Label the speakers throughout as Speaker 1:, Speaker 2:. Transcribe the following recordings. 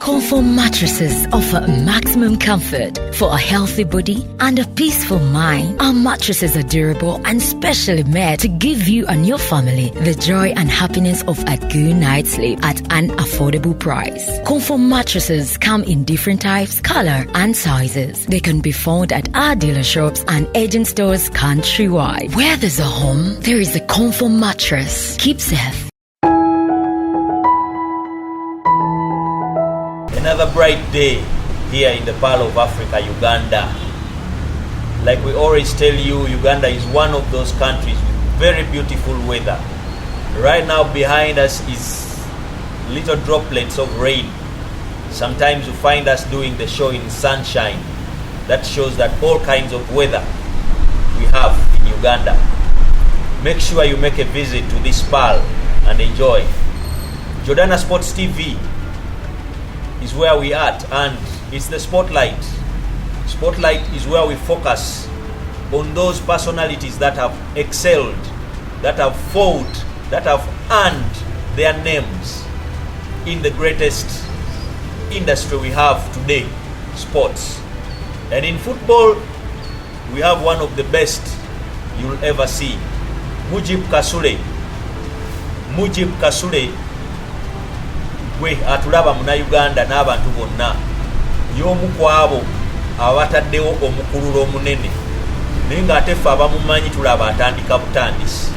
Speaker 1: Comfort mattresses offer maximum comfort for a healthy body and a peaceful mind. Our mattresses are durable and specially made to give you and your family the joy and happiness of a good night's sleep at an affordable price. Comfort mattresses come in different types, color, and sizes. They can be found at our dealer shops and agent stores countrywide. Where there's a home, there is a Comfort mattress. Keep safe.
Speaker 2: Another bright day here in the Pearl of Africa, Uganda. Like we always tell you, Uganda is one of those countries with very beautiful weather. Right now behind us is little droplets of rain. Sometimes you find us doing the show in sunshine. That shows that all kinds of weather we have in Uganda. Make sure you make a visit to this Pearl and enjoy. Jordana Sports TV is where we at, and it's the spotlight. Spotlight is where we focus on those personalities that have excelled, that have fought, that have earned their names in the greatest industry we have today, sports. And in football, we have one of the best you'll ever see, Mujib Kasule. Mujib Kasule gwe atulaba muna Uganda n'abantu bonna y'omu kwabo abataddewo omukululo omunene naye ng'ate ffe abamumanyi tulaba atandika butandisi.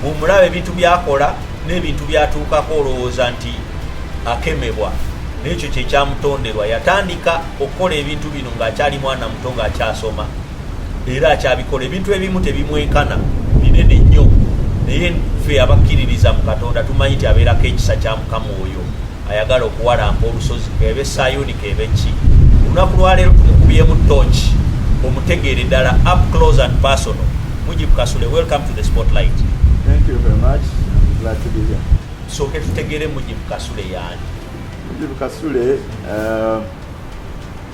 Speaker 2: Bw'omulaba ebintu byakola n'ebintu byatuukako olowooza nti akemebwa, n'ekyo kye kyamutonderwa. Yatandika okukola ebintu bino ng'akyali mwana muto, ng'akyasoma, era akyabikola. Ebintu ebimu tebimwenkana, binene nnyo, naye ffe abakkiririza mu Katonda tumanyi nti abeerako ekisa kya Mukama oyo ayagala okuwalampa olusozi, keebe Sayuni keebe ki. Olunaku lwaleero tumukubyemu tooki omutegeere ddala, up close and personal. Mujib Kasule, welcome to the spotlight.
Speaker 3: Thank you very much. I'm glad to be here.
Speaker 2: So ketutegeere Mujib Kasule yaani?
Speaker 3: Mujib Kasule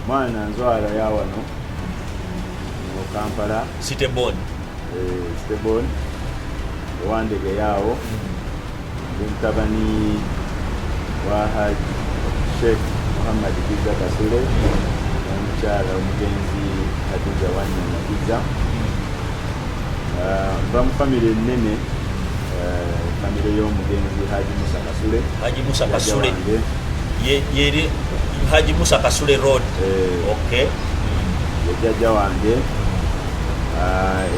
Speaker 3: mwana nzwala ya wano mu Kampala,
Speaker 2: Sitebon.
Speaker 3: Sitebon wandege yawo mutabani wa Haji Sheikh Muhammad Biza Kasule omukyala omugenzi Hadiza Wanyama Biza. Bamu family nene, family y'omugenzi Haji Musa Kasule.
Speaker 2: Haji Musa Kasule yeri Haji Musa Kasule Road. Okay.
Speaker 3: Yajja wange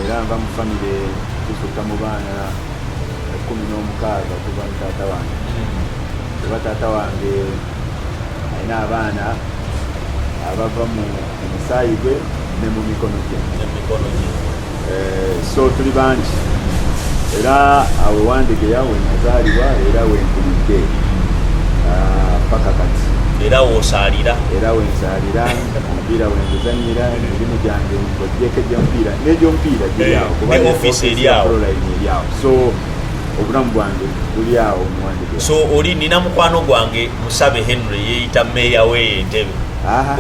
Speaker 3: era bamu family tusuka mu baana 16 kuba taata wange. Kuba taata wange alina abaana abava mu musaayi gwe ne mu mikono gye. So tuli bangi, era awe wandege yawe nazaalibwa era wenkulidde paka kati.
Speaker 2: Era wosaalira. Era
Speaker 3: wensaalira, omupiira wenguzanyira, emirimu gyange ng'ogyeko egy'omupiira n'egy'omupiira giri awo.
Speaker 2: Ne office eri awo.
Speaker 3: So obulamu bwange buli awo muwandege.
Speaker 2: So oli nina mukwano gwange Musabe Henry yeeyita meeya w'Entebbe.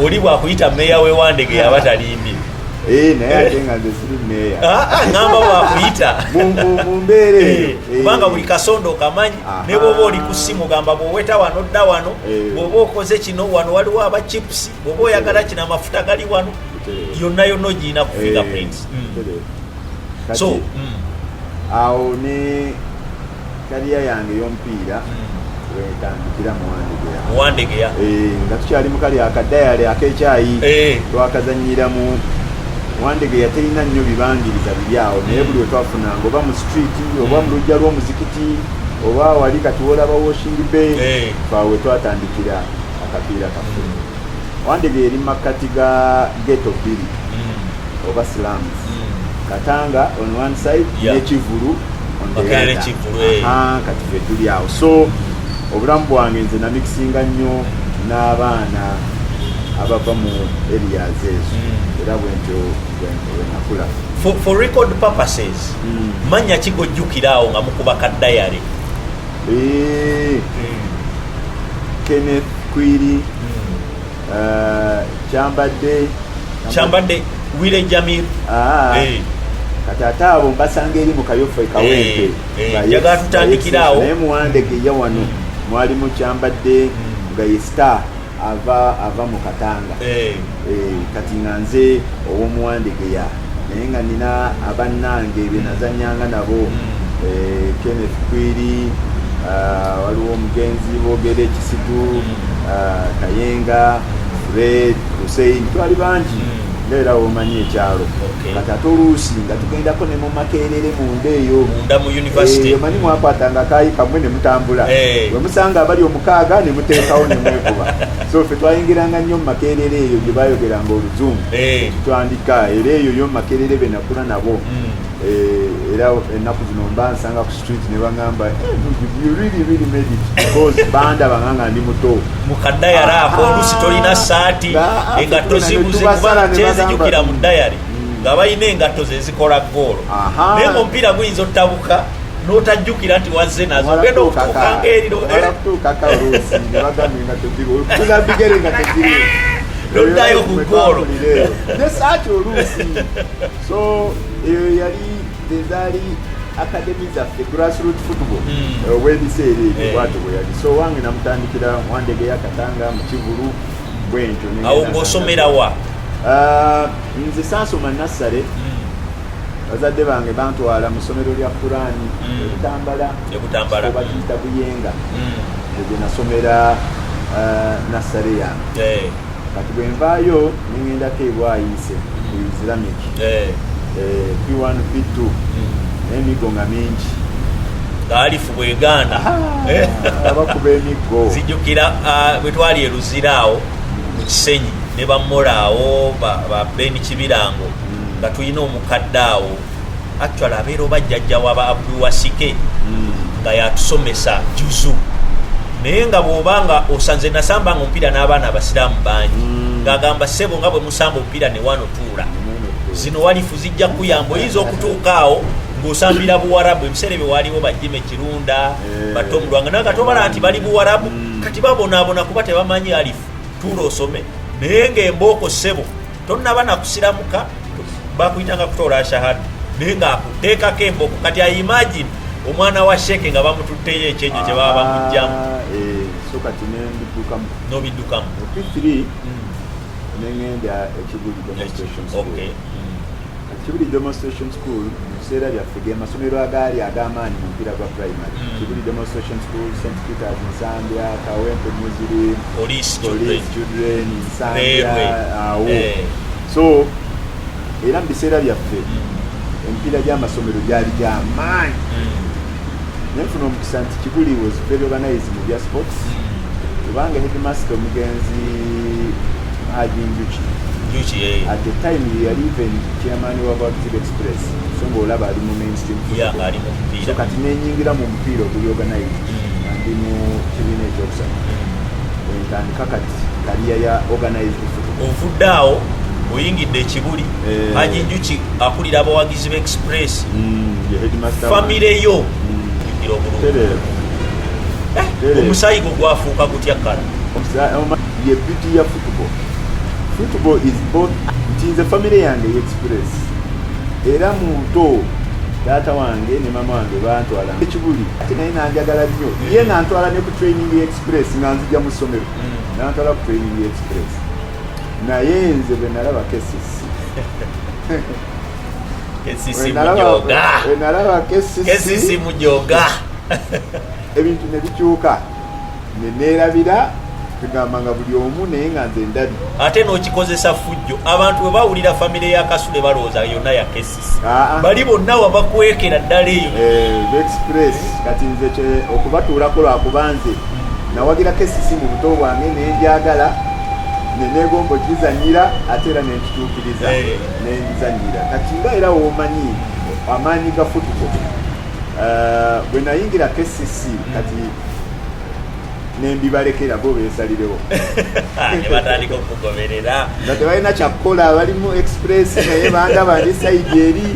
Speaker 2: Oli bw'akuyita meeya w'Ewandege yaba talimbye.
Speaker 3: Naye ate nga nze siri meeya.
Speaker 2: Ngamba bw'akuyita.
Speaker 3: Mu mbeera eyo.
Speaker 2: Kubanga buli kasondo okamanyi, ne bw'oba oli ku ssimu gamba bw'oweta wano dda wano, bw'oba okoze kino wano waliwo aba chips, bw'oba oyagala kino amafuta gali wano, yonna yonna ogiyina ku fingerprints. So
Speaker 3: awo ne kariya yange y'omupiira wetandikira
Speaker 2: Muwandegeya.
Speaker 3: Nga tukyali mu kali akadayale ak'ekyayi twakazanyiramu. Muwandegeya terina nnyo bibangiriza biri awo, naye buli we twafunanga oba mu street oba mu lujja lw'omuzikiti oba wali kati wolaba Washing Bay, twawe twatandikira akapiira kaffe. Muwandegeya eri makkati ga ghetto bbiri oba slums, Katanga on one side ne Kivulu on the other. Kati ffe tuli awo. So obulamu bwange nze namikisinga nnyo n'abaana abava mu areas ezo, era bwentyo bwenakula.
Speaker 2: For record purposes, manya ki gojjukira awo nga mukuba kaddayale?
Speaker 3: Kenneth Kwiri, Kyambadde
Speaker 2: Wile Jamil.
Speaker 3: Kati ate abo mbasanga eri mu Kayoffe Kawempe.
Speaker 2: Njagala tutandikira awo.
Speaker 3: Naye Muwandegeya wano mwalimu Kyambadde, nga Star ava mu Katanga kati nga nze ow'Omuwandegeya naye nga nina abannange be nazannyanga nabo Kenneth Kwiri waliwo omugenzi boogera Ekisitu Kayenga Fred Hussein twali bangi era omanyi ekyalo kati ate oluusi nga tugendako ne mu Makerere munda eyo
Speaker 2: mu university
Speaker 3: manyi mwakwatanga kayi kamwe ne mutambula bwe musanga abali omukaaga ne muteekawo ne mwekuba so ffe twayingiranga nnyo mu Makerere eyo gye bayogeranga Oluzungu tutandika era eyo yo mu Makerere be nakula nabo era ennaku zino mba nsanga ku street ne baŋŋamba you really made it because bandaba nga ndi muto
Speaker 2: mukadayari ako oluusi tolina saati engatto zibuze kuba kyezijjukira mu dayari nga balina engatto ze zikola goolo naye ng'omupiira guyinza ottabuka n'otajjukira nti wazze nazo ogenda okutuukanga eriro
Speaker 3: kutuukaka oluusi ne bagamba engatto ziriwo bigere engatto ziriwo
Speaker 2: noddayo ku goolo
Speaker 3: ne saati oluusi so eyo yali ezaali academy zaffe grassroot football obw'ebiseera ebyo bwatyo bwe yali so wange namutandikira Wandegeya Katanga mu Kivulu bwentyo
Speaker 2: awo ng'osomera wa
Speaker 3: nze saasoma nassale bazadde bange bantwala mu ssomero lya Kurani Ebutambala bagiyita Buyenga egye nasomera nassale yange kati bwe nvaayo neŋŋendako ebwayise mu Islamic P1 P2 n'emiggo nga mingi
Speaker 2: ng'alifu bwegaana
Speaker 3: abakuba emiggo
Speaker 2: zijjukira bwe twali Luzira awo mu Kisenyi ne bammora awo ba Ben Kibirango nga tulina omukadde awo actually abeera oba jjajja waba Abdul Wasike nga yatusomesa juzu naye nga bw'obanga osanze nasambanga omupiira n'abaana abasiraamu bangi ng'agamba ssebo nga bwe musamba omupiira ne wano tuula zino walifu zijja kuyamba oyinza okutuuka awo ng'osambira Buwarabu ebiseera bye waliwo bajjime Kirunda batte omulwanga naye katobala nti bali Buwarabu kati babonaabona kuba tebamanyi alifu tuula osome naye ng'embooko ssebo tonnaba nakusiramuka bakuyitanga kutoola shahada naye ng'akuteekako embooko kati ayimagine omwana wa Sheeke nga bamututteyo ekyejo kye baba bamugjamu
Speaker 3: so kati nembiddukamu
Speaker 2: n'obiddukamu
Speaker 3: P3 neŋŋenda Ekibuli demonstration school Ekibuli demonstration school mu biseera byaffe ge masomero agaali ag'amaanyi mu mupiira gwa primary Ekibuli demonstration school St Peters Nsambya Kawempe Muziri
Speaker 2: Police
Speaker 3: Children Nsambya awo so era mu biseera byaffe emipiira gy'amasomero gyali gy'amaanyi naye nfuna omukisa nti Kibuli was very organized mu bya sports kubanga headmaster omugenzi Haji Njuki at the time yali even chairman wa Baptist Express so ng'olaba ali mu mainstream so kati nenyingira mu mupiira oguli organized ndi mu kibiina ekyokusatu entandika kati kaliya ya organized football
Speaker 2: ovudde awo oyingidde Ekibuli Haji Njuki akulira abawagizi b'Express famire yo yukira obulungi omusaayi gwo gwafuuka gutya kala
Speaker 3: ye beauty ya football is both ntinze famire yange Express era muntu taata wange ne mama wange bantwala Ekibuli ate naye nanjagala nnyo ye nantwala ne ku training Express nga nzija mu ssomero nantwala ku training Express naye nze bwe nalaba
Speaker 2: kesisi mujoga
Speaker 3: ebintu ne bikyuka ne neerabira tugamba nga buli omu naye nga nze ndabi
Speaker 2: ate n'okikozesa fujjo abantu bwe bawulira famire ya Kasule balowooza yonna ya kesisi bali bonna wabakwekera ddala eyo
Speaker 3: Express kati nze okubatuulako lwakuba nze nawagira kesisi mu buto bwange nenjagala negomba ogizanyira ate era nenkituukiriza nenzanyira kati nga era womanyi amaanyi ga football bwe nayingira KCC kati nembibalekera bo besalirewo
Speaker 2: batandika okugoberera
Speaker 3: nga tebalina kyakukola abali mu Express naye bandaba ndi side eri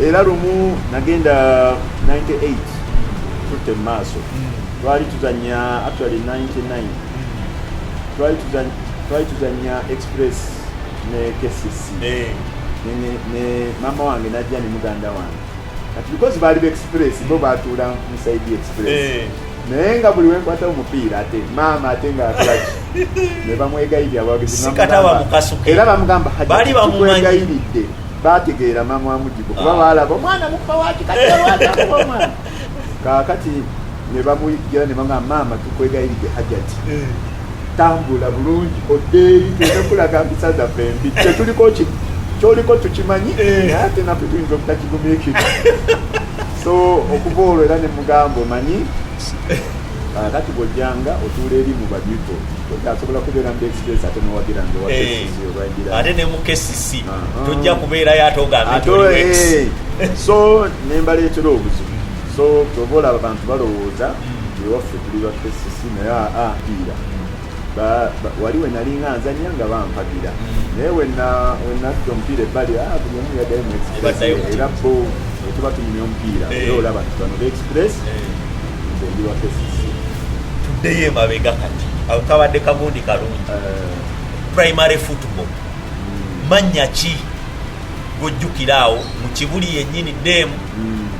Speaker 3: era lumu nagenda 98 tutte mu maaso twali tuzanya actually 99 twali tuzanya Express ne KCC ne mama wange najja ne muganda wange kati because bali Express bo batuula mu side Express naye nga buli wenkwata omupiira ate maama ate nga akolaki ne bamwegayirira abawagizi era bamugamba tukwegayiridde bategeera maama wamujibu kuba balaba omwana mukuba wakikatiwatakuba omwana kakati ne bamuyiggira ne bamugamba maama tukwegayiridde hajati tambula bulungi oddeeri tenekulaga mpisa zaffe embi tetuliko kyoliko tukimanyi ate naffe tuyinza obutakigumiikira so okuva olwo era ne mugamba omanyi kati bwojjanga otuula eri mu babyuto asobola kubeera mu express ate nowagira nti
Speaker 2: ate ne mu KCC tojja kubeerayo ate ogambe
Speaker 3: so nembaleetera obuzibu so oba olaba abantu balowooza ewaffe tuli ba KCC naye mpira wali we nali nga nzanya nga bampagira naye wenadda omupiira ebbali buli omu yaddayo mu express era bo etuba tumenya omupiira era olaba tubano ba express nze ndi wa KCC
Speaker 2: tuddeyo emabega kati awo kabadde kagundi kalungi primary football mannya ki gojjukira awo mu kibuli yennyini demu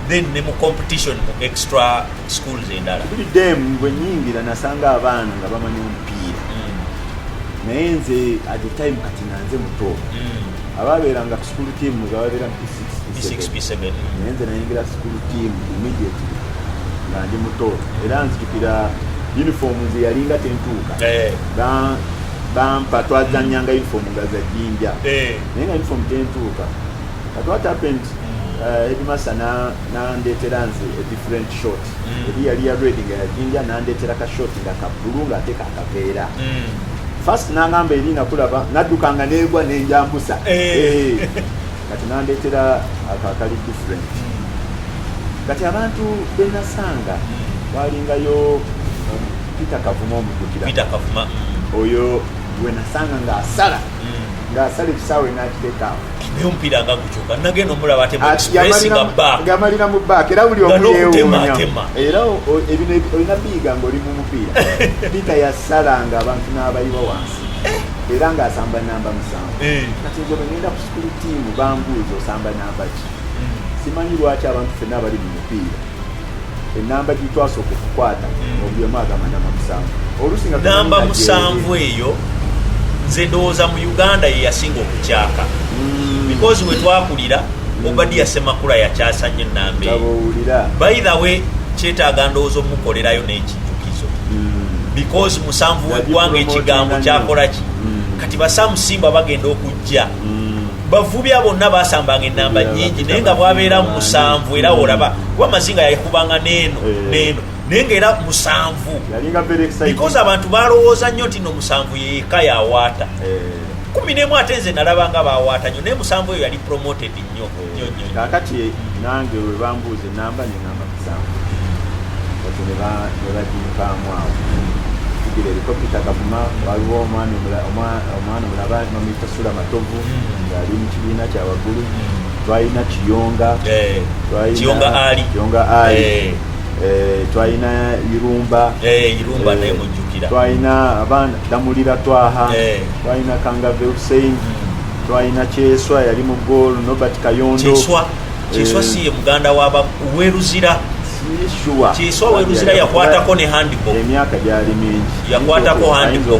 Speaker 2: then ne mu competition mu extra schools endala
Speaker 3: buli demu bwe nyingira nasanga abaana nga bamanyi omupiira naye nze at the time kati nanze muto ababeeranga ku school team nga babeera mu P6 naye nze nayingira school team immediately nga ndi muto era nzijukira uniform nze yalinga tentuuka bampa twazanyanga uniform nga za jinja naye nga uniform tentuuka but what happened headmaster nandeetera nze a different short eri yali ya red nga yajinja nandeetera ka short nga kabbulu nga ate kakaveera first nangamba eri nakulaba naddukanga negwa nenjambusa kati nandeetera akakali different kati abantu benasanga walingayo Peter Kavuma omujjukira oyo wenasanga ng'asala ekisaawe n'akiteekaawo
Speaker 2: omupiira nga gukyuka nagenda omulaba ate mu express nga back
Speaker 3: gamalira mu back era buli omu yeewuunya era ebino olina biiga ng'oli mu mupiira Peter yasalanga abantu n'abayiwa wansi era ng'asamba namba 7 kati nze bwe ngenda ku school team bambuuza osamba namba ki simanyi lwaki abantu ffenna abali mu mupiira enamba gitwasooka okukwata buli omu agamba namba 7 oluusi nga
Speaker 2: namba 7 eyo nze ndowooza mu Uganda ye yasinga okukyaka because we twakulira Obadiah Semakula yakyasa nnyo ennamba eyo by the way kyetaaga ndowooza omukolerayo n'ekijjukizo because 7 w'eggwanga ekigambo kyakola ki kati Basamu Simba bagenda okujja bavubya bonna basambanga ennamba nnyingi naye nga bwabeera mu 7 era olaba kuba Mazinga yakubanga neeno naye nga era 7 because abantu balowooza nnyo nti no 7 yeeka yawaata 11 ate nze nalabanga bawaata nnyo naye 7 eyo yali promoted nnyo
Speaker 3: kakati nange we bambuuza ennamba nengamba 7 kati ne bagimpaamu awo tugira eriko Peter Kavuma waliwo omwana mulaba mamita Sula Matovu ngaali mu kibiina kyawaggulu twalina Kiyonga Ali twalina Irumba
Speaker 2: naye mujjukira
Speaker 3: twalina abaana Damulira Twaha twalina Kangave Hussein twalina Kyeswa yali mu goal Nobert Kayondo
Speaker 2: Kyeswa si ye muganda waba Weruzira Kyeswa Weruzira yakwatako ne handball
Speaker 3: emyaka gyali mingi
Speaker 2: yakwatako handball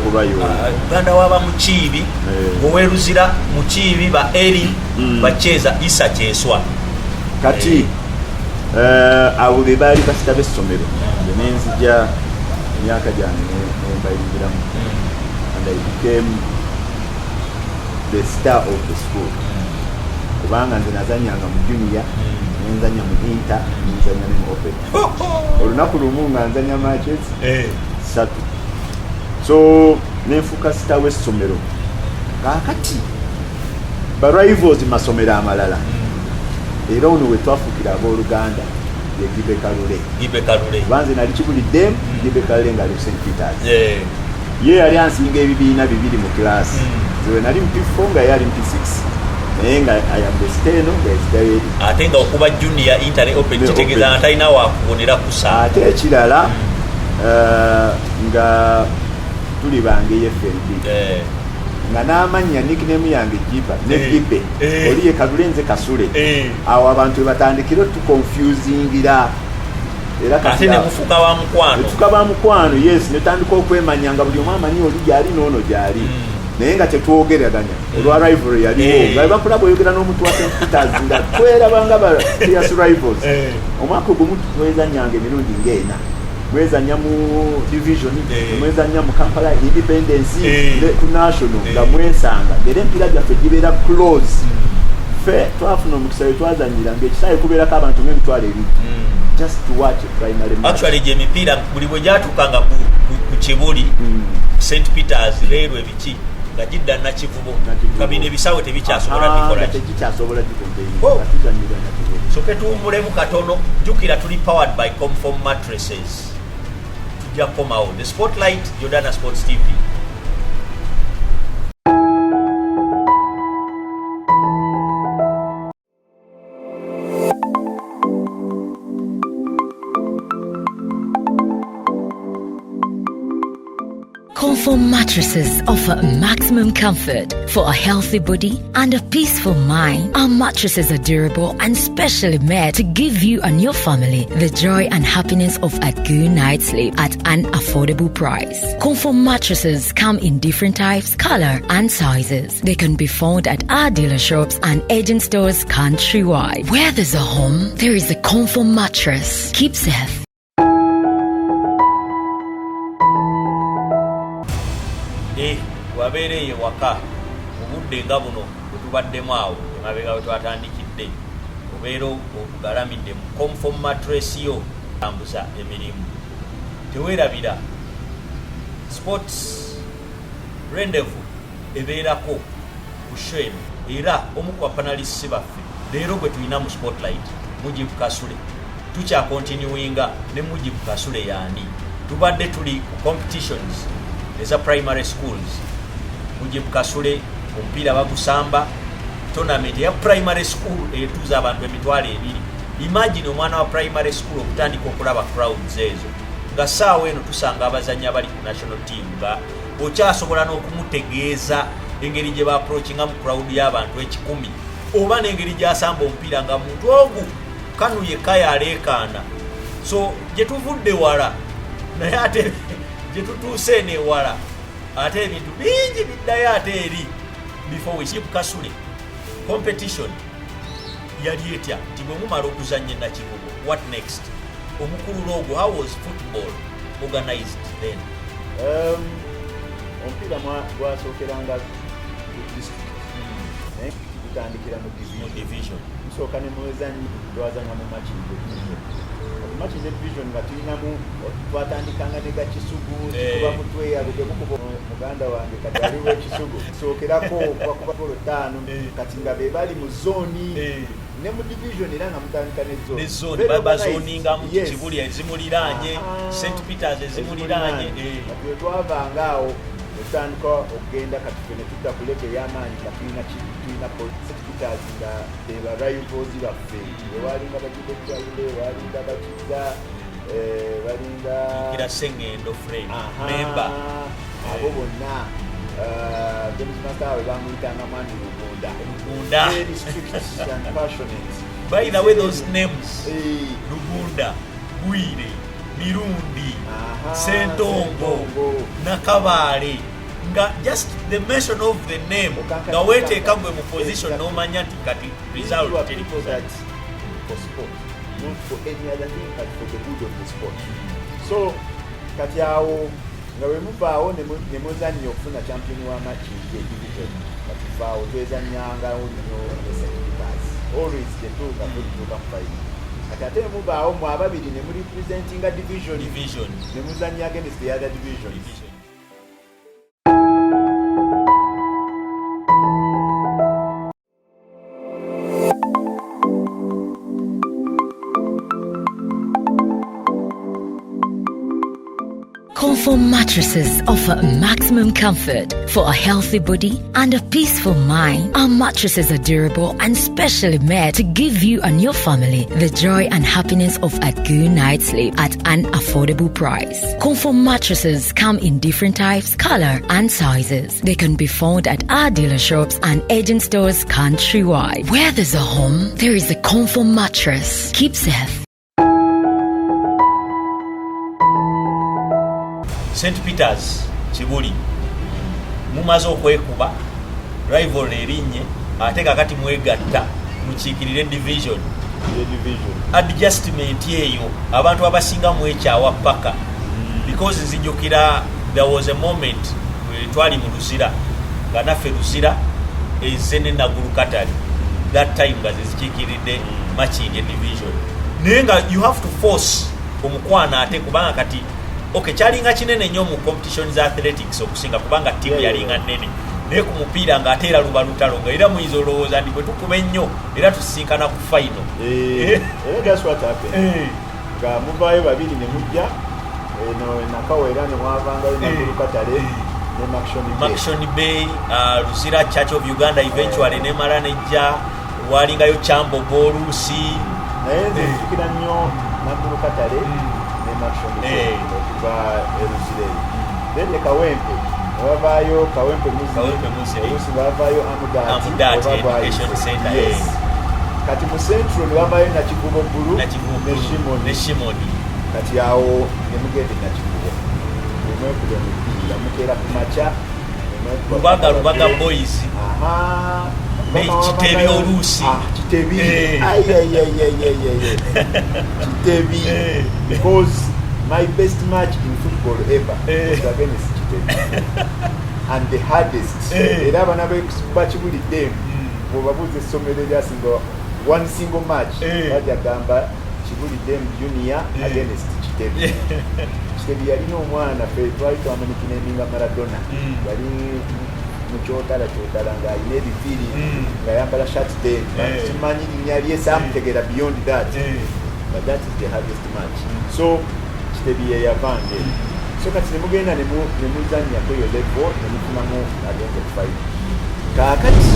Speaker 2: muganda waba Mukiibi Weruzira Mukiibi ba Eri bacheza Isa Kyeswa
Speaker 3: kati abo be baali basita b'essomero nenzija emyaka gyange nembayingiramu and I became the star of the school kubanga nze nazanyanga mu junior nenzanya mu inter nenzanya ne mu open olunaku lumu nga nzanya matches 3 so nenfuuka star w'essomero kakati ba rivals masomero amalala era ono we twafuukira abooluganda ye Gibe Kalule banze nali kibulidde Gibe Kalule nga ali St. Peters ye yali ansinga ebibiina 2 mu kilaasi nze nali mu P4 nga yali mu P6 naye nga ayambesiteeno ngaezitayo eri
Speaker 2: ate nga okuba junior inter open kitegeeza atalina wakubonera kusa
Speaker 3: ate ekirala nga tuli bange FLB nga n'amanya nickname yange Jiba ne Gibe oli ye Kalule nze Kasule awo abantu we batandikira tukonfusingira era
Speaker 2: kati ne mufuka wa mukwano
Speaker 3: tuka ba mukwano yes ne tandika okwemanya nga buli omanyi oli gyali nono gyali naye nga tetwogeraganya olwa rivalry yaliwo nga bakula boyogera n'omuntu wa St. Peters nga twerabanga ba fierce rivals omwaka gumu twezanyanga emirundi ng'ena mwezanya mu division mwezanya mu Kampala Independence ku national nga mwesanga era empira gyaffe gibeera close fe twafuna omukisa twazanyira ng'ekisaawe kubeerako abantu ng'emitwalo ebiri just to watch a primary match.
Speaker 2: Actually gy'emipiira buli bwe gyatukanga ku Kibuli St. Peters leero ebiki nga jidda nakivubo kabine ebisawo tebikyasobola bikola so ketuwumulemu katono jukira tuli powered by Comform mattresses tujja komawo the spotlight Jordana Sports TV.
Speaker 1: Comform mattresses offer maximum comfort for a healthy body and a peaceful mind. Our mattresses are durable and specially made to give you and your family the joy and happiness of a good night's sleep at an affordable price. Comform mattresses come in different types, color, and sizes. They can be found at our dealer shops and agent stores countrywide. Where there's a home, there is a Comform mattress. Keep safe.
Speaker 2: Wabeereye waka obudde nga buno bwetubaddemu awo emabega we twatandikidde obeera ogalamidde mu Comform mattress yo tambuza emirimu teweerabira sports rendezvous ebeerako ku show era omu ku bapanalists baffe leero gwe tulina mu spotlight Mujibu Kasule tukyakontinuinga ne Mujibu Kasule yaani tubadde tuli ku competitions eza primary schools Mujibu Kasule omupiira bagusamba tournament ya primary school etuza abantu emitwalo ebiri. Imagine omwana wa primary school okutandika okulaba crowds ezo nga saawa eno tusanga abazanyi abali ku national team nga okyasobola n'okumutegeeza engeri gye ba approachinga mu crowd y'abantu 1,000 oba n'engeri gy'asamba omupiira nga muntu ogu kanu yekka yaleekaana. So gye tuvudde wala naye ate gye tutuuse n'ewala ate ebintu bingi biddayo ate eri before we Mujibu Kasule competition yali etya nti bwe mumala okuzannya nakivubo what next omukulu logo how was football organized then?
Speaker 3: Omupiira gwasookeranga gutandikira mu division nsooka ne muwezanyi twazanya mu match division nga tulinamu twatandikanga ne Gakisugu tuba mutweyago gemukuba muganda wange kati aliwo ekisugu sookerako kuba golo 5 kati nga be bali mu zoni ne mu division era nga mutandika ne
Speaker 2: zone baba zoninga mu Kibuli ezimuliranye St. Peters ezimuliranye
Speaker 3: kati twavanga awo tutandika okugenda kati fene tudda ku level y'amaanyi nga tulina St. Peters nga beba rivals baffe ewalinga bagibekyaile ewalinga bakiza balinga
Speaker 2: kira Sengendo friend member
Speaker 3: abo bonna James Master bamuyitanga Mani Lugunda very strict and passionate.
Speaker 2: By the way, those names Lugunda, Bwire, Mirundi, Sentongo, Nakabale, just the mention of the name nga weteekagwe mu position n'omanya nti kati result
Speaker 3: that for sport not for any other thing but for the good of the sport. So kati awo nga bwe muvaawo ne muzannya okufuna champion wa match division kati vaawo twezannyangawo nyo always the two nga tulituuka mu final kati ate muvaawo mu ababiri ne murepresentinga division ne muzannya against the other divisions.
Speaker 1: Comform mattresses offer maximum comfort for a healthy body and a peaceful mind. Our mattresses are durable and specially made to give you and your family the joy and happiness of a good night's sleep at an affordable price. Comform mattresses come in different types, color, and sizes. They can be found at our dealer shops and agent stores countrywide. Where there's a home, there is a Comform mattress. Keep safe.
Speaker 2: St Peters Kibuli mumaze okwekuba rivalry erinye ate kakati mwegatta mukiikirire division adjustment eyo abantu abasinga mwekyawa paka because nzijukira there was a moment twali mu Luzira nga naffe Luzira ezene nagulu katali that time nga zikiikiride machinge division nenga you have to force omukwana ate kubanga kati okay kyalinga kinene nnyo mu competition za athletics okusinga kubanga timu yalinga nene naye ku mupiira ng'ateera luba lutalo nga era muyizo olowooza ndi bwe tukube nnyo era tusisinkana ku final.
Speaker 3: That's what happened. Nga muvaayo babiri ne mujja eno nakawera ne mwavangayo nagulu katale ne Maction Bay Luzira
Speaker 2: Church of Uganda eventually ne mala nejja walingayo Kyambogo Oluusi
Speaker 3: naye nze nzijukira nnyo nagulu katale ne Maction Bay okuva Luzira then ne Kawempe wabaayo Kawempe Muzi Oluusi bavaayo Amudati
Speaker 2: Education Center.
Speaker 3: Yes. Kati mu Central ne wabaayo Nakikubo Bulu ne Shimoni kati awo ne mugende Nakikubo nemwekuba omupiira mukeera ku maca
Speaker 2: Lubaga Boys Kitebi Oluusi
Speaker 3: Kitebi Kitebi because my best match in football ever was against Kitebi and the hardest era abana bakibulidde bwobabuuza essomero lyasinga one single match bajja gamba kibulidde junior against Kitebi. Kitebi yalina omwana fe twali twamanikineminga Maradona yali mukyotala nga alina ebiviri nga yambala shirt day kimanyi linnya lye samutegera beyond that but that is the hardest match so Kitebi yeyavange so kati nemugenda nemuzanya kweyo level nemufunamu agenda kufight kakati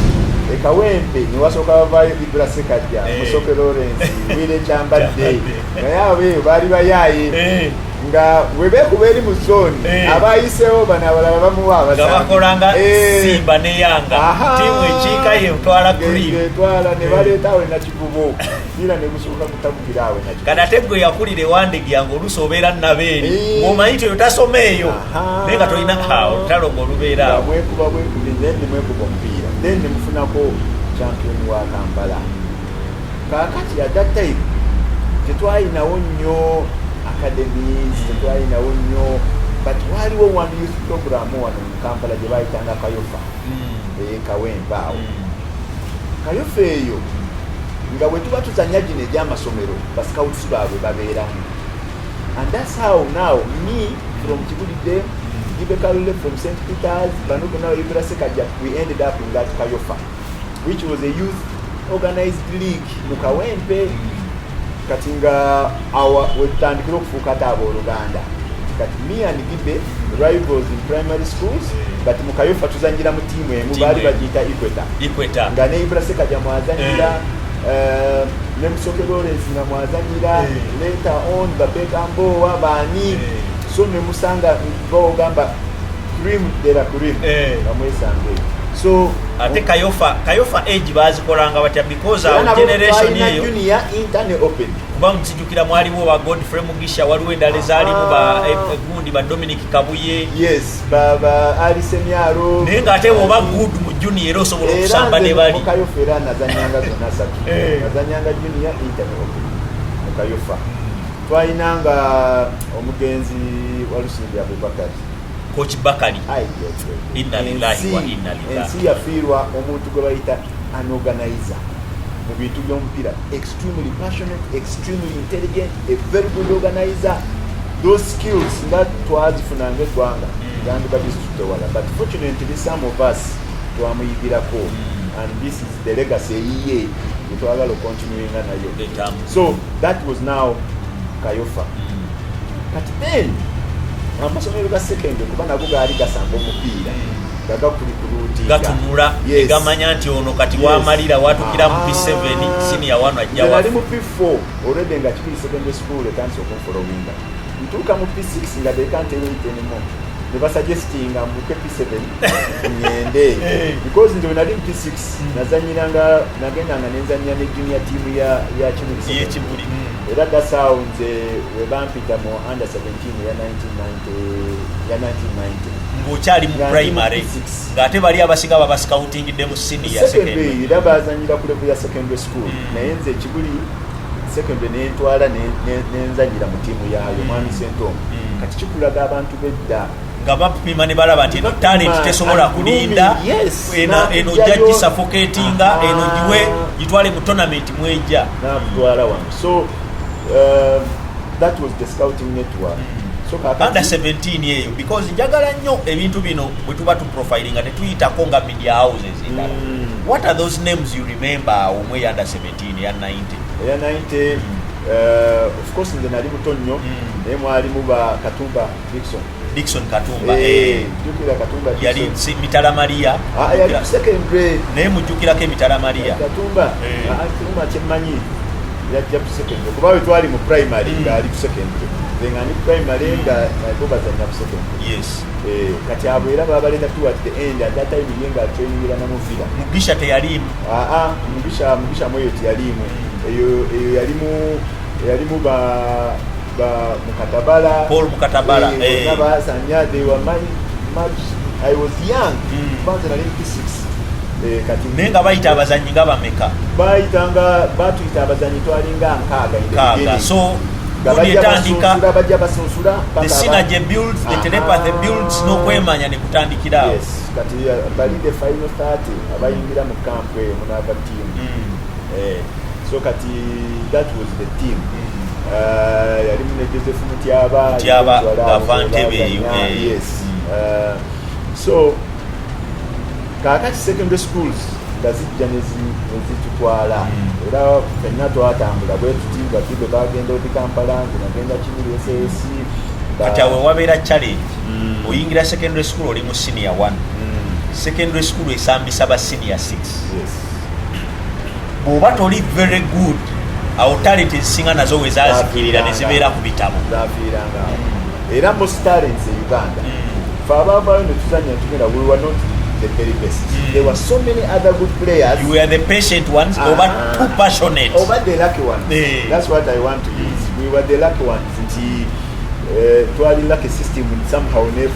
Speaker 3: Kawempe niwasooka bavaayo Ibra Sekajja Musoke Lawrence Wile Kyambadde naye abeeyo baali bayaaye nga webekuba eri mu zoni abayiseewo bano abalala bamuwa
Speaker 2: abakolanga Simba ne Yanga tiimu ekiika yetwala
Speaker 3: etwala ne baleetaawe Nakikubo era ne gusobola kutabukira awe Nakikubo
Speaker 2: kati ate gwe yakulira Ewandegyange oluusi obeera Nabeeri ng'omanyi oyo tasoma eyo naye nga tolina olutalo ng'olubeera awo
Speaker 3: mwekuba then nemwekuba omupiira then nemufunako champion wa Kampala kakati at that time tetwalinawo nnyo academies tetwalinawo nnyo but waliwo one youth program wano mu Kampala gye bayitanga Kayofa Kawempe awo Kayofa eyo nga bwe tuba tuzanya gino egy'amasomero bascouts baabwe babeeramu and that's how now me from Kibulidde Gibe Kalule from St Peters Banuko now Ibra Sekajja we ended up in that Kayofa which was a youth organized league mu Kawempe kati nga wetutandikira okufuuka ate abooluganda kati me and Gibe rivals in primary schools but mu Kayofa tuzanyira mu tiimu emu baali bagiyita Equator nga ne Ibra Sekajja mwazanyira ne Musoke Lawrence nga mwazanyira later on Babeka Mbowa baani so ne musanga bagamba cream de la cream bamwesange so
Speaker 2: ate Kayofa age bazikolanga batya because our generation yeyo
Speaker 3: junior internet open
Speaker 2: kuba mukijukira mwaliwo wa Godfrey Mugisha waliwo endala ezaalimu gundi ba Dominic Kabuye
Speaker 3: yes baba Ali Semyaro
Speaker 2: naye nga ate woba good mu junior era osobola okusamba ne bali
Speaker 3: Kayofa era nazanyanga zonna satu nazanyanga junior internet open Kayofa twayinanga omugenzi walusinga Abubakar
Speaker 2: Coach Bakari inna lillahi wa inna ilaihi
Speaker 3: ensi yafiirwa omuntu gwe bayita an organizer mu bintu by'omupiira extremely passionate extremely intelligent a very good organizer those skills nga twazifunanga eggwanga gandi badisitutewala but fortunately some of us twamuyigirako and this is the legacy eyiye twagala okontinuinga nayo so that was now Kayofa kati then amasomero ga second kuba nago gaali gasanga omupiira
Speaker 2: gatunula egamanya nti ono kati wamalira watukira mu P7 senior 1 ajja wa
Speaker 3: ali mu P4 already nga kiri secondary school etandise okunfolowinga ntuuka mu P6 nga they can't wait anymore ne basuggestinga mbuke P7 ngende because ndio nali P6 nazanyiranga nagendanga nenzanya ne junior team ya Kimuli era dasounds we bampita mu under 17 ya 1990
Speaker 2: ngochali mu primary ngate bali abasinga baba scouting de mu senior
Speaker 3: secondary era bazanyira ku level ya secondary school nayenze Kimuli secondary nentwala nenzanyira mu timu yayo Mwami Sentom kati kikulaga abantu bedda
Speaker 2: ngabapima ne balaba nti no talent tesobola kulinda eno judge suffocatinga eno jiwe jitwale mu tournament mweja
Speaker 3: na kutwala wangu so that was the scouting network so
Speaker 2: under 17 yeyo because njagala nnyo ebintu bino bwe tuba tu profiling ate tuyitako nga media houses indala what are those names you remember omwe under 17 ya 90
Speaker 3: of course nze nali muto nnyo naye mwalimu ba Katumba Dickson Katumba jukira Katumba
Speaker 2: yali Mitala Maria
Speaker 3: yali second grade
Speaker 2: naye mujukirako Mitala Maria
Speaker 3: Katumba Katumba kyemanyi yajja ku second grade kuba twali mu primary ngali ku second grade then ani primary nga bazanya ku second grade
Speaker 2: yes
Speaker 3: kati abo era babaleta tu at the end at that time yenga training na Muvira
Speaker 2: Mugisha teyalimu
Speaker 3: Mugisha moyo teyalimu eyo yalimu ba Mukatabala
Speaker 2: Paul Mukatabala
Speaker 3: they were much I was young kwanza nali P6 kati
Speaker 2: nenga bayita abazanyi nga bameka
Speaker 3: batuyita abazanyi twalinga nkaaga
Speaker 2: so
Speaker 3: etandika bajja basunsula
Speaker 2: the synergy builds the telepathy builds no kwemanya ne kutandikira
Speaker 3: yes kati bali the final 30 abayingira mu camp munava team so kati that was the team yali mune Joseph Mutiaba
Speaker 2: Gavantebe
Speaker 3: yes so kakati secondary schools gazijja nezitutwala era fenna twatambula bwe tutimba kibe bagenda odi Kampala nagenda Kimuli SSC
Speaker 2: kati awe wabeera challenge oyingira secondary school oli mu senior 1 secondary school esambisa ba senior 6
Speaker 3: yes
Speaker 2: bwoba toli very good awo talent ezisinga nazo we zazikirira ne zibeera ku bitabo
Speaker 3: zafiiranga era most talents in Uganda fabavayo ne tuzanya tugenda we were not the very best there were so many other good players
Speaker 2: you were the patient ones over too passionate
Speaker 3: over the lucky ones that's what I want to use we were the lucky ones nti twali lucky system somehow ne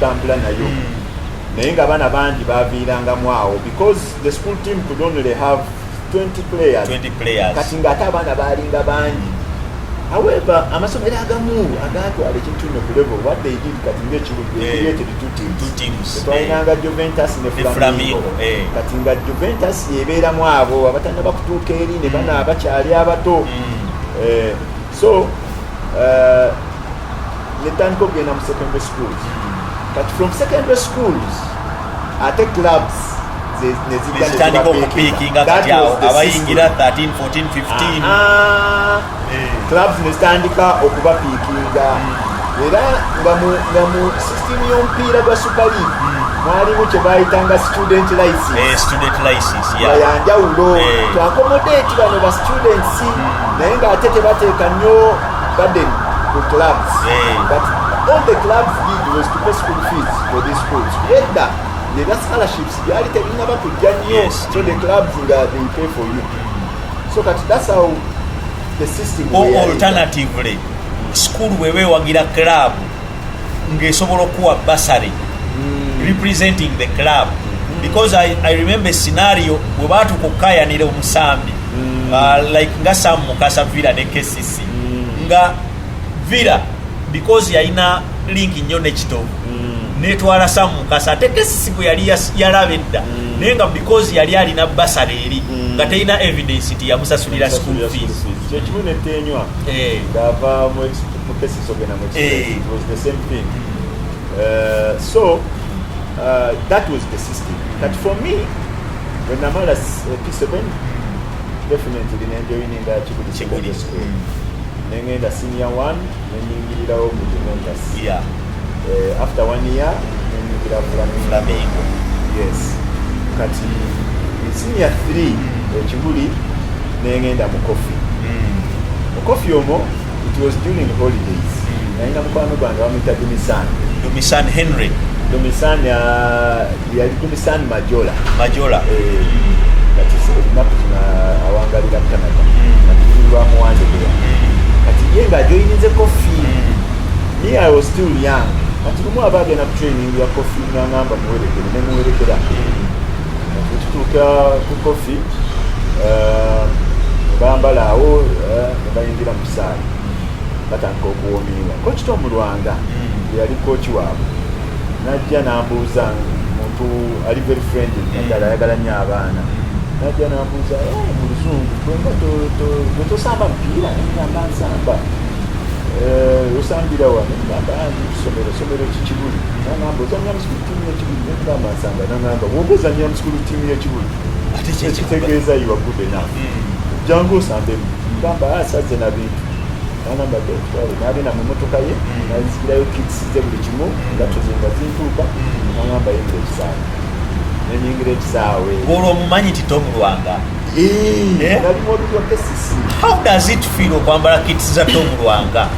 Speaker 3: tambula nayo naye nga abaana bangi baviiranga mwawo because the school team could only have 20 players kati ng'ate abaana baalinga bangi however amasomero agamu agatwala ekintu ne ku level what they did kati ng'ekibuga created two teams twalinanga Juventus ne Flamingo kati nga Juventus yebeeramu abo abatanda bakutuuka eri ne bana abakyali abato so netandika okugenda mu secondary schools kati from secondary schools ate clubs
Speaker 2: nezitandika okupiikinga kati awo abayingira 13 14 15
Speaker 3: clubs nezitandika okubapiikinga era nga mu system y'omupiira gwa Super League mwalimu kye bayitanga student license yanjawulo twakomodate bano ba students naye ng'ate tebateeka nnyo burden ku clubs but all the clubs did was to pay school fees for these schools yedda the scholarships byali tebinaba kujja nnyo so the clubs they pay for you so that's how the system
Speaker 2: or alternatively school wewewagira club ng'esobola okuwa bursary representing the club because I remember scenario bwe baatuka okukayanira omusambi like nga Sam Mukasa Villa ne KCC nga Villa because yalina link nnyo nekitovu netwala Sam Mukasa ate KCC bwe yali yalaba edda naye nga because yali alina bursary eri nga terina evidence nti yamusasulira school fees
Speaker 3: kyekimu netenywa ng'ava mu KCC ogenda mu it was the same thing so that was the system but for me when namala P7 definitely nenjoyininga Kibuli Secondary School nengenda senior 1 nenyingirirawo mu Juventus after 1 year nenyingira Flamingo yes kati senior 3 Kibuli nengenda mu Kofi omwo it was during holidays nayina mukwano gwange bamuyita Dumisani
Speaker 2: Dumisan Henry.
Speaker 3: Dumisan yali Dumisan Majola. Kati napo awangalira Canada. Kati wa muwandikira. Kati yenga joinize Kofi. Me I was still young. Kati kumwa abage na training ya Kofi ngamba muwerekera. Tutuka ku Kofi bambalawo bayingira mu ssaala batandika okuwoominga kochi Tom Lwanga yali kochi waabwe najja nambuuza muntu ali very friendly naddala ayagala nnyo abaana najja nambuuza mu luzungu twenga tosamba mupiira nengamba nsamba osambira wano ngamba somero kikibuli nangamba ozannya mu sikulu tiimu y'ekibuli nengamba nsamba nangamba woba ozannya mu sikulu tiimu y'ekibuli ekitegeeza you are good enough jangu osambe ngamba asaze na bintu nangamba dokitale nagenda mu motoka ye nazigirayo kits ze buli kimu nga tuzinga zintuuka nangamba yingira ekisaawe nenyingira ekisaawe
Speaker 2: olwo omumanyi ti Tom Lwanga
Speaker 3: nali mwobiwa kesisi.
Speaker 2: How does it feel okwambala kits za Tom Lwanga?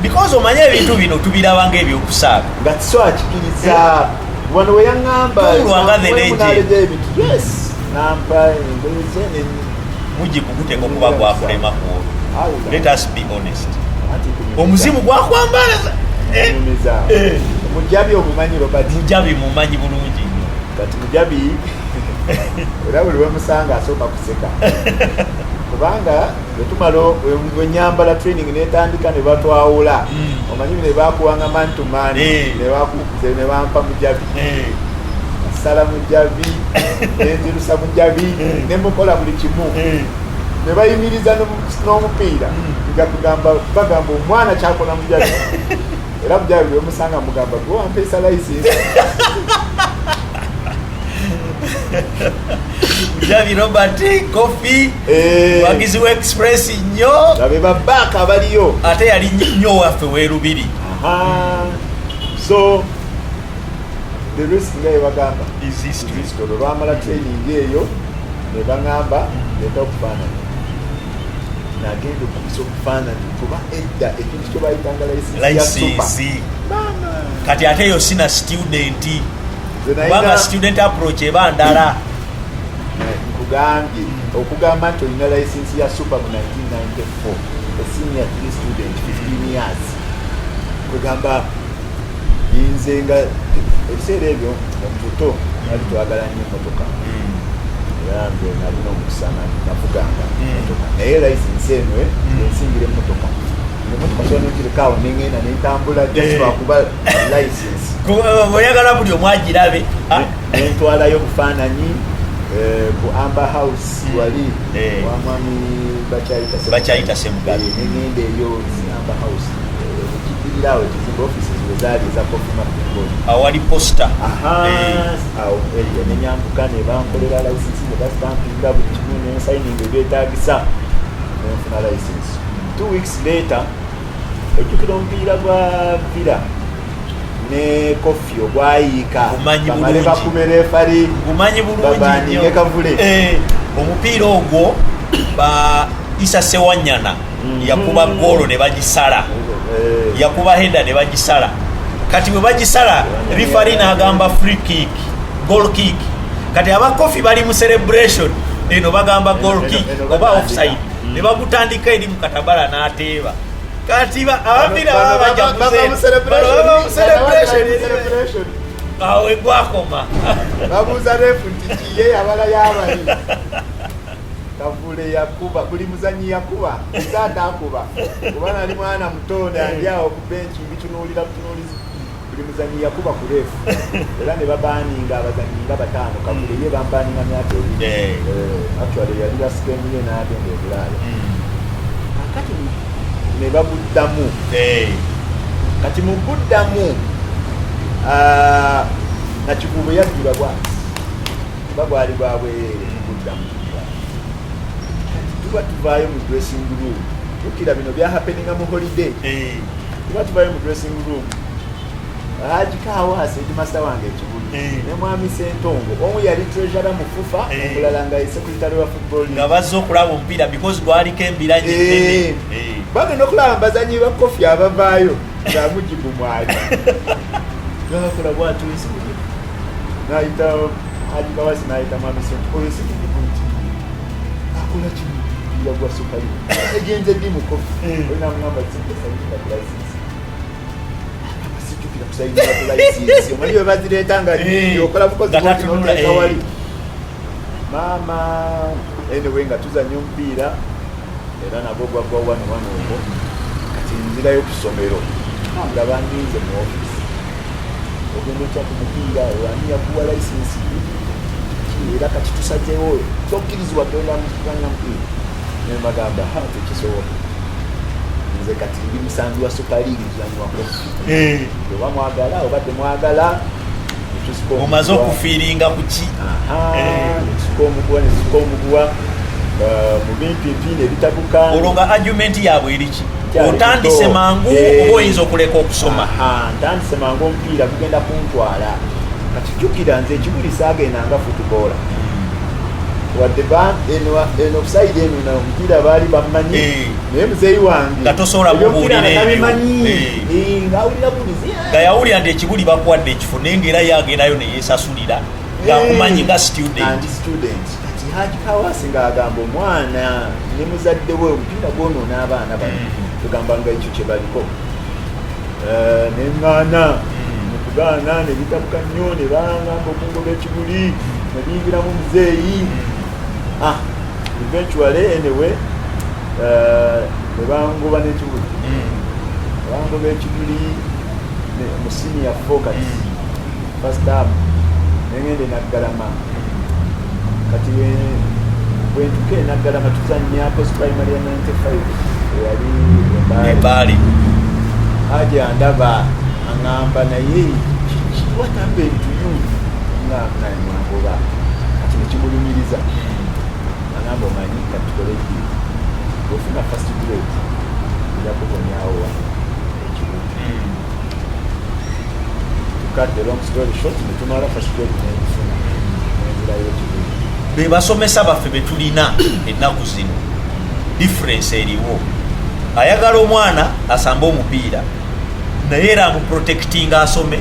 Speaker 2: Because omanye ebintu bino tubirabanga ebyokusaaga
Speaker 3: nga tiso akikiriza wano we yaŋŋamba
Speaker 2: Tom Lwanga the legend.
Speaker 3: Yes nampa engoye
Speaker 2: muji kukuteka okuba gwakulema kuolwo. Let us be honest. Omuzimu gwakwambala
Speaker 3: mujabi omumanyi Robert.
Speaker 2: Mujabi mumanyi bulungi nnyo.
Speaker 3: Kati mujabi era buli wemusanga asooka kuseka kubanga wetumala wenyambala training netandika ne batwawula omanyi ne bakuwanga man to man ne bampa mujabi asala mujabi nenzirusa mujabi nemukola buli kimu ne bayimiriza n'omupiira nga bagamba omwana kyakola mujabi era mujabi wemusanga mugamba gwe wampeesa license.
Speaker 2: Mujabi Robert Kofi wagizi wa Express nnyo
Speaker 3: abe babaka baliyo
Speaker 2: ate yali nnyo waffe weerubiri.
Speaker 3: So the risk nga yebagamba
Speaker 2: is history.
Speaker 3: Lwamala training eyo ne baŋŋamba leta okufaanana nagenda okubisa okufaanana kuba edda ekintu kye bayitanga
Speaker 2: license kati ate yo sina student kubanga student approach eba ndala.
Speaker 3: Nkugambye okugamba nti olina license ya super mu 1994 a senior 3 student 15 years kugamba yinze nga ebiseera ebyo omubuto nali twagala nnyo emmotoka yambe nalina omukusana navuganga emmotoka naye license eno ensingira emmotoka emmotoka sona nkirikaawo nengenda nentambula just lwakuba license
Speaker 2: oyagala buli omu agirabe
Speaker 3: nentwalayo obufaananyi ku Amber House wali wamwami
Speaker 2: bakyayita Semugabi
Speaker 3: negenda eyo Amber House ekibirirawo ekizimba offices wezaali eza Kofi Martin
Speaker 2: awali posta
Speaker 3: awo eyo nenyambuka ne bankolera license ne bastampinga buli kimu nensayininga ebyetagisa nenfuna license 2 weeks later ejjukira omupiira gwa Villa ne Kofi ogwayiika bamale bakumera efali
Speaker 2: gumanyi bulungi nnyo
Speaker 3: kavule
Speaker 2: omupiira ogwo ba Isa Sewanyana yakuba golo ne bagisala yakuba heda ne bagisala kati bwe bagisala referee n'agamba free kick goal kick kati aba Kofi bali mu celebration eno bagamba goal kick oba offside ne bagutandika eri mu katabala n'ateeba kati abapira babajja mu celebration awe gwakoma
Speaker 3: babuuza refu nti kiye yabala yabali kavule yakuba buli muzanyi yakuba taata akuba kuba nali mwana mutonde alyawo ku benchi bitunuulira butunuulizi buli muzanyi yakuba ku refu era ne babaninga abazanyi nga bataano kavule ye bampaninga myaka ebiri actually yali yasikemiye n'agenda ebulaaya kakati ne babuddamu kati mu buddamu nakikuubo yajjula bwati bagwali bwabwerere mu buddamu tuba tuvaayo mu dressing room tukira bino byahapeninga mu holiday tuba tuvaayo mu dressing room agikaawo asedi master wange ekibuli ne mwami Sentongo omu yali treasurer mu FUFA omulala nga ye secretary wa football
Speaker 2: nga bazze okulaba omupiira because gwaliko embiranye nnene
Speaker 3: bagenda okulaba mbazanyi ba Kofi abavaayo nga mujibu mwali Yakola bwatu esiguli. Naita Haji Kawasi naita mami St. Paul esiguli kuti. Akola kino yagwa sukali. Egenze dimu ko. Ona mwamba tsinke sayinga license. Sikupira kusayinga license. Maliyo baziretanga yokola bukozi kawali. Mama anyway nga tuzanya omupiira era nabo gwagwa wano ogwo kati nzira y'okusomero nga bandize mu office ogenda okya ku mupiira ani yakuwa license era kati tusazeewo tokkirizibwa genda mukanya mupiira nembagamba tekisoboka nze kati ndi musambi wa super league zanywaako oba mwagala obadde mwagala
Speaker 2: omaze okufiiringa ku ki
Speaker 3: sikomuguwa mu bimpipi nebitabuka
Speaker 2: olwo nga argument yaabwe eriki otandise mangu oba oyinza okuleka okusoma
Speaker 3: ntandise mangu omupiira gugenda kuntwala kati jjukira nze ekibulisa agendanga futuboola wadde eno sayidi eno omupiira baali bamumanyi naye muzeeyi wange
Speaker 2: nga tosobola mubuuliraebimanyi
Speaker 3: ngaawulira bulizi
Speaker 2: nga yawulira nti ekibuli bakuwadde ekifo naye ngaera yagendayo neyesasulira ngaakumanyi nga student
Speaker 3: kati Haji Kawasi ng'agamba omwana ne muzadde we omupiira gwonoona abaana bano tugamba nga ekyo kye baliko neŋŋaana nekugaana ne bitabuka nnyo ne bangamba okungoba ekibuli ne biyingiramu muzeeyi eventually anyway ne bangoba n'ekibuli bangoba ekibuli mu senior focus first time nengende Naggalama kati bwentuke Naggalama tuzanya post primary ya 95 yali
Speaker 2: ebaali
Speaker 3: Haji andaba angamba naye what happened to you naye mwangoba kati nekimulumiriza angamba omanyi katukole ki ofuna first grade yakutonyawo ekibuli cut the long story short netumala first grade nefuna nenzirayo ekibuli
Speaker 2: bebasomesa baffe betulina ennaku zino difference eriwo ayagala omwana asamba omupiira naye era amuprotectinga asome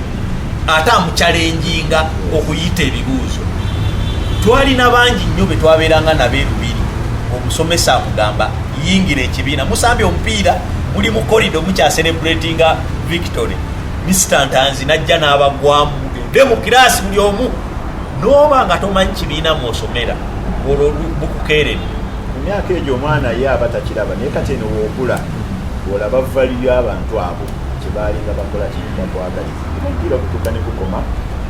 Speaker 2: ate amuchallenginga okuyita ebibuuzo twalina bangi nnyo betwabeeranga nabeerubiri omusomesa akugamba yingira ekibiina musambye omupiira muli mu corridor mukyacelebratinga victory Mr. Ntanzi najja n'abagwamu gende mu kiraasi buli omu n'oba nga tomanyi kibiina mwosomera olwo bukukeerera
Speaker 3: mu myaka egyo omwana ye aba takiraba naye kati eno wookula olaba value abantu abo kyebalinga bakola kibakwagaliza omupiira gutuuka ne gukoma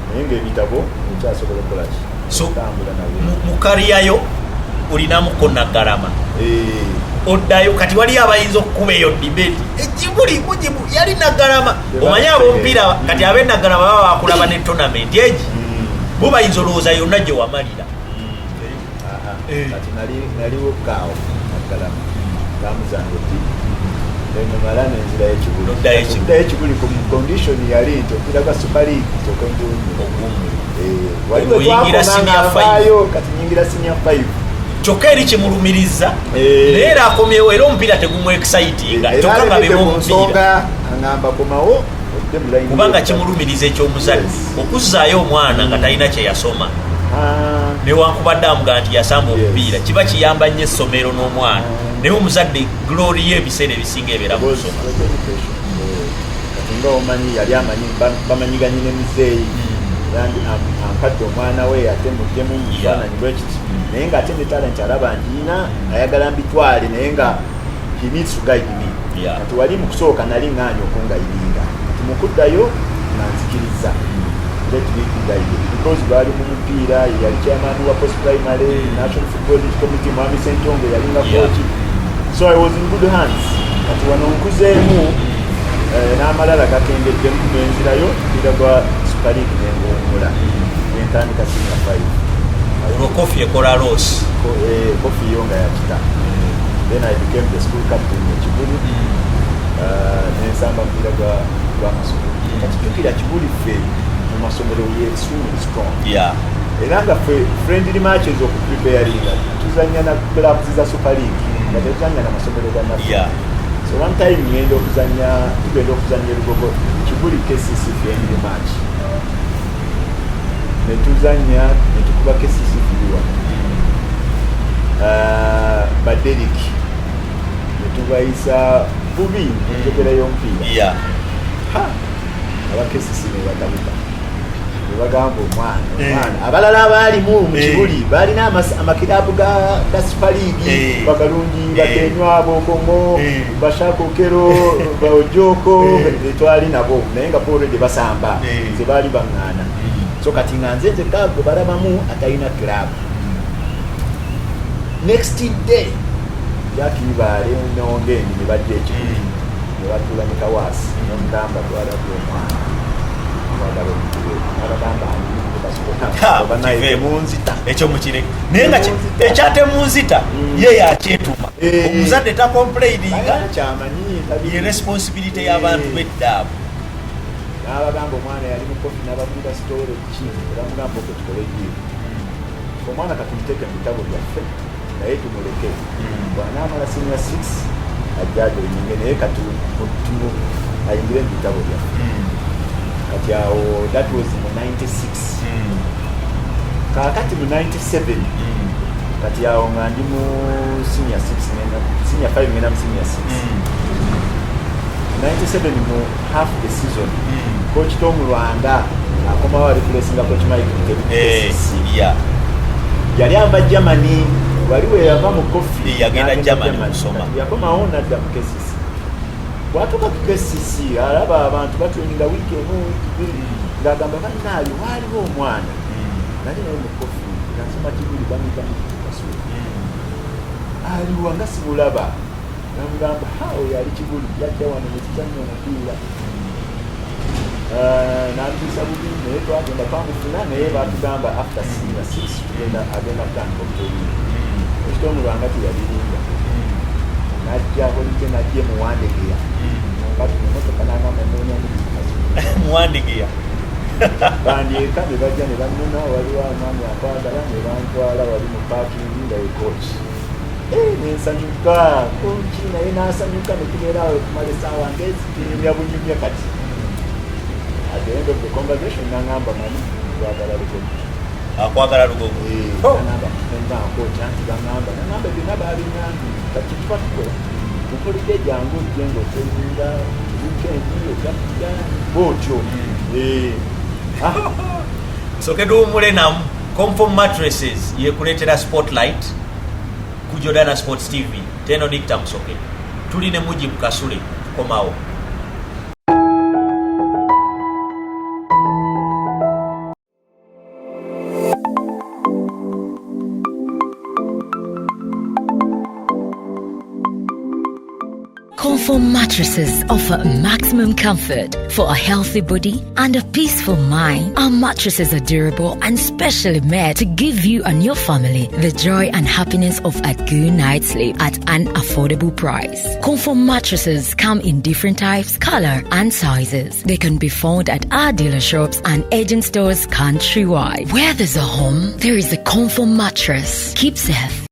Speaker 3: naye ng'ebitabo ekyasobola okukola ki
Speaker 2: so mu kariyayo olinamuko Naggalama oddayo kati wali abayinza okukuba eyo debate ekibuli mujibu yali Naggalama omanyi ab'omupiira kati ab'e Naggalama baba bakulaba ne tournament egi bo bayinza olowooza yonna gye wamalira
Speaker 3: kati naliwo kaawo Naggalama gamuzanga oti enyumala nenzirayo ekibuli oddayo ekibuli ku condition yali nti omupiira gwa super league waliwo twakomangaayo kati nyingira senior 5
Speaker 2: kyokka eri kimulumiriza naye era akomyewo era omupiira tegumwe excitinga kyokka nga bemuomupiira
Speaker 3: angamba komawo
Speaker 2: kubanga kimulumiriza ekyomuzadde okuzzaayo omwana nga talina kye yasoma newankubadde amugaa nti yasamba omupiira kiba kiyamba nnyo essomero n'omwana naye omuzadde glory y'ebiseera ebisinga ebeera mu kusoma
Speaker 3: kati nga omanyi yali amanyi bamanyiganye ne muzeeyi ampadde omwana we ate muddemu mukifaananyi bwekiti naye nga ate ne talenti alaba ntiina ayagala mbitwale naye nga he needs to guide me kati wali mu kusooka nali ŋŋaanya okungayiringa kati mukuddayo nga nzikiriza because bali mu mupiira yali chairman wa post primary national football committee Mwami Sentongo yalinga coach so I was in good hands kati wano nkuzeemu n'amalala gakendedde mu nenzirayo mpira gwa super league nengongula nentandika senior 5
Speaker 2: olwo kofi ekola losi
Speaker 3: kofi yo nga yakita then I became the school captain mu Kibuli nensamba mpira gwa masomero kati tukira Kibuli ffe mu masomero ye extremely strong era nga ffe friendly matches okupreparinga tuzanya na clubs za super league nga tetuzanya na masomero gannaffe so one time tugenda okuzanya Lugogo Kibuli KCC friendly match netuzanya netukuba kesisi kuliwa baderik netubayisa bubi njogera y'omupiira abakesisi ne batabuka bagamba omwana abalala abaalimu mu kibuli balina amakirabu ga super league bakalungi bakenywa bokomo bashakokero baojoko etwali nabo naye nga already basamba ze baali bangana so kati nga nze kago balabamu atayina club next day yakibale nongeni ne badde ekibuli ne batula ne kawasi nomugamba twala omwana
Speaker 2: ekyo mukire naye nga ekyate munzita ye yakyetuma omuzadde takomplaininga ye responsibility y'abantu beddaabu
Speaker 3: n'abagamba omwana yali mukofi n'abavuga sitore ki eramugamba okwo tukole jiri omwana katumuteke mu bitabo byaffe naye tumuleke bwanaamala senior 6 ajjajo enyinge naye katumu ayingire mu bitabo byaffe kati awo that was mu 96 kakati mu 97 kati awo nga ndi mu senior 5 ngenda mu senior 6 97 mu half the season coach Tom Rwanda akomawo alipulesinga coach Mike Mtebi yali ava Germany waliwo yava mu kofi
Speaker 2: yagenda Germany kusoma
Speaker 3: yakomawo nadda mu KCC watuka ku KCC alaba abantu batweninga wiki emu ngagamba bannaayo waliwo omwana nali naye mu kofi nasoma kibuli bamita kasula aliwo nga simulaba namugamba hawo yali kibuli yajja wano nekizannya omupiira natuusa bubi naye twagenda twamufuna naye batugamba after senior 6 agenda kutandika obutoyini ekitomu lwanga teyaliringa najja olike najje muwandegeya emotoka nagamba
Speaker 2: muwandegeya
Speaker 3: bandyeka ne bajja ne bannona waliwo amaami akwagala ne bantwala wali mu pakingi nga ekoki nensanyuka koki naye nasanyuka netubeera awo okumala essaawa ngezitirimya bunyumya kati at the end of the conversation nangamba mani twagala lugogo
Speaker 2: akwagala lugogo
Speaker 3: koki anti bangamba nangamba byonna babinyambi kati tuba tukola mukolide jangu ojjenga okwenyinga wikendi ojakuja bwotyo
Speaker 2: soke duwumule namu Comfort Mattresses yekuleetera Spotlight ku Jordana Sports TV teno Dikta Musoke tuli ne Mujibu Kasule tukomawo.
Speaker 1: Comfort Mattresses offer maximum comfort for a healthy body and a peaceful mind. Our mattresses are durable and specially made to give you and your family the joy and happiness of a good night's sleep at an affordable price. Comfort Mattresses come in different types, color, and sizes. They can be found at our dealer shops and agent stores countrywide. Where there's a home, there is a Comfort Mattress. Keep safe,